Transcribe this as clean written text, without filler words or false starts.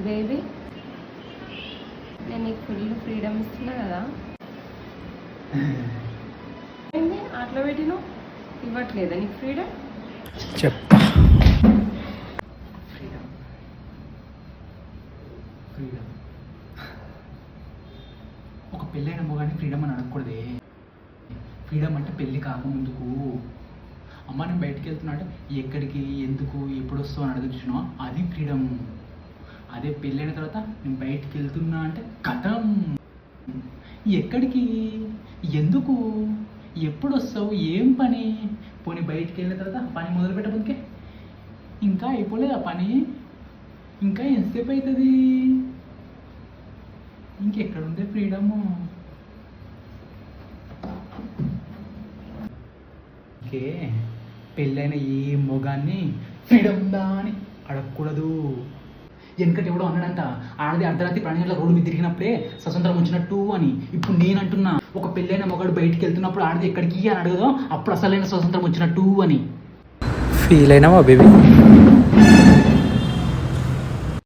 Baby, నేను నీకు full freedom ఇస్తున్నా కదా, ఏంటి అట్లా పెట్టిను? ఇవ్వట్లేదా నీకు ఫ్రీడమ్? చెప్పా ఫ్రీడమ్ ఒక పెళ్ళైన మొగాన్ని ఫ్రీడమ్ అని అడగకూడదే. ఫ్రీడమ్ అంటే పెళ్ళి కాకముందుకు అమ్మ నేను బయటికి వెళ్తున్నా అంటే ఎక్కడికి, ఎందుకు, ఎప్పుడు వస్తావు అని అడుగుతున్నావు, అది ఫ్రీడమ్. అదే పెళ్ళైన తర్వాత నేను బయటికి వెళ్తున్నా అంటే కథం. ఎక్కడికి, ఎందుకు, ఎప్పుడు వస్తావు, ఏం పని, పోనీ బయటికి వెళ్ళిన తర్వాత పని మొదలు పెట్టబోకే ఇంకా అయిపోలేదు ఆ పని, ఇంకా ఎంతసేపు అవుతుంది, ఇంకెక్కడుంది ఫ్రీడము? ఓకే, పెళ్ళైన ఏ మొగాన్ని ఫ్రీడమ్ ఉందా అని అడగకూడదు. వెనకటి ఎవడో అన్నాడంట, ఆడది అర్ధరాత్రి 12 గంటల రోడ్డు మీద తిరిగినప్పుడే స్వతంత్రం వచ్చినట్టు అని. ఇప్పుడు నేను అంటున్నా, ఒక పెళ్ళైన మొగాడు బయటికి వెళ్తున్నప్పుడు ఆడది ఎక్కడికి అని అడగదో, అప్పుడు అసలైన స్వతంత్రం వచ్చినట్టు అని. ఫీల్ అయినావా బేబీ?